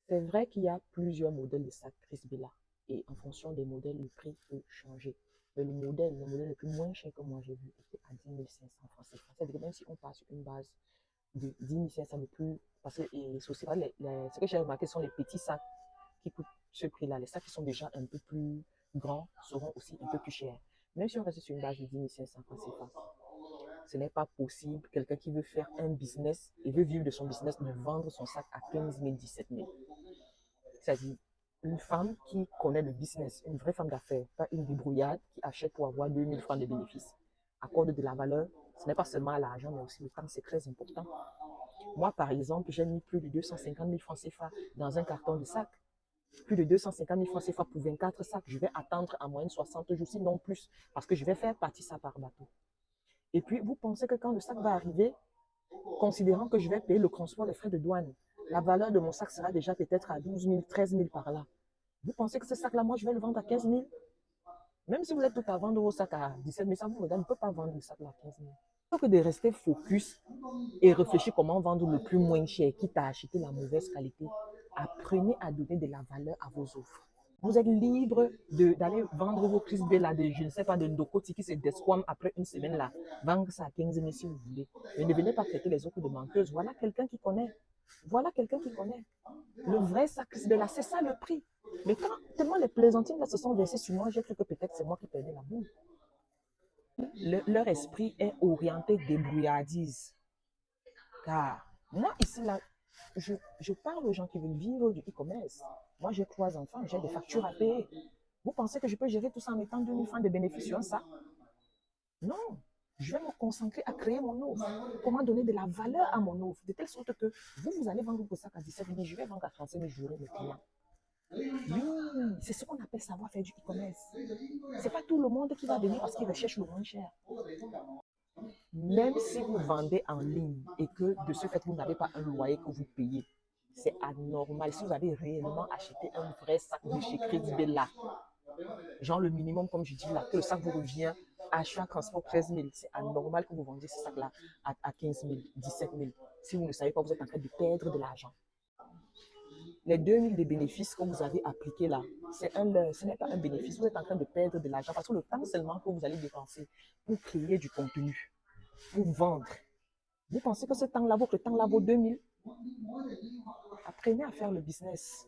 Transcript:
C'est vrai qu'il y a plusieurs modèles de sacs Chris Bella et en fonction des modèles, le prix peut changer. Mais le modèle le plus moins cher que moi j'ai vu était à 10 500 francs CFA. C'est-à-dire que même si on part sur une base de 10 500 le plus, parce que c'est aussi ce que j'ai remarqué sont les petits sacs qui coûtent ce prix-là. Les sacs qui sont déjà un peu plus grands seront aussi un peu plus chers. Même si on reste sur une base de 10 500 francs CFA, ce n'est pas possible. Quelqu'un qui veut faire un business et veut vivre de son business, de vendre son sac à 15 000, 17 000. C'est-à-dire une femme qui connaît le business, une vraie femme d'affaires, pas une débrouillarde qui achète pour avoir 2000 francs de bénéfices, accorde de la valeur. Ce n'est pas seulement l'argent, mais aussi le temps, c'est très important. Moi, par exemple, j'ai mis plus de 250 000 francs CFA dans un carton de sac. Plus de 250 000 francs CFA pour 24 sacs. Je vais attendre en moyenne 60 jours, sinon plus, parce que je vais faire partie ça par bateau. Et puis, vous pensez que quand le sac va arriver, considérant que je vais payer le transport, les frais de douane, la valeur de mon sac sera déjà peut-être à 12 000, 13 000 par là. Vous pensez que ce sac-là, moi, je vais le vendre à 15 000? Même si vous êtes tout à vendre vos sacs à 17 000, ça vous regarde, ne peut pas vendre le sac à 15 000. Plutôt que de rester focus et réfléchir comment vendre le plus moins cher, quitte à acheter la mauvaise qualité, apprenez à donner de la valeur à vos offres. Vous êtes libre d'aller vendre vos crises là, je ne sais pas, de Ndokoti qui se desquame après une semaine là. Vendre ça à 15 000 si vous voulez. Mais ne venez pas traiter les autres de menteuses. Voilà quelqu'un qui connaît. Voilà quelqu'un qui connaît. Le vrai sac là, c'est ça le prix. Mais quand tellement les plaisantines là se sont versées sur moi, j'ai cru que peut-être c'est moi qui perdais la boule. Leur esprit est orienté débrouillardise. Car moi, ici, là, je parle aux gens qui veulent vivre du e-commerce. Moi, j'ai 3 enfants, j'ai des factures à payer. Vous pensez que je peux gérer tout ça en mettant 2000 francs de bénéfices sur ça? Non. Je vais me concentrer à créer mon offre. Comment donner de la valeur à mon offre, de telle sorte que vous allez vendre vos sacs à 17 000, je vais vendre à 35 000, j'aurai mes clients. Oui, c'est ce qu'on appelle savoir faire du e-commerce. Ce n'est pas tout le monde qui va venir parce qu'il recherche le moins cher. Même si vous vendez en ligne et que de ce fait, vous n'avez pas un loyer que vous payez, c'est anormal. Si vous avez réellement acheté un vrai sac de chez Crédit Bella, genre le minimum, comme je dis là, que le sac vous revient, achat, transport 13 000, c'est anormal que vous vendiez ce sac-là à 15 000, 17 000. Si vous ne savez pas, vous êtes en train de perdre de l'argent. Les 2 000 de bénéfices que vous avez appliqués là, ce n'est pas un bénéfice. Vous êtes en train de perdre de l'argent parce que le temps seulement que vous allez dépenser pour créer du contenu, pour vendre, vous pensez que ce temps-là, votre temps-là vaut 2 000? Apprenez à faire le business.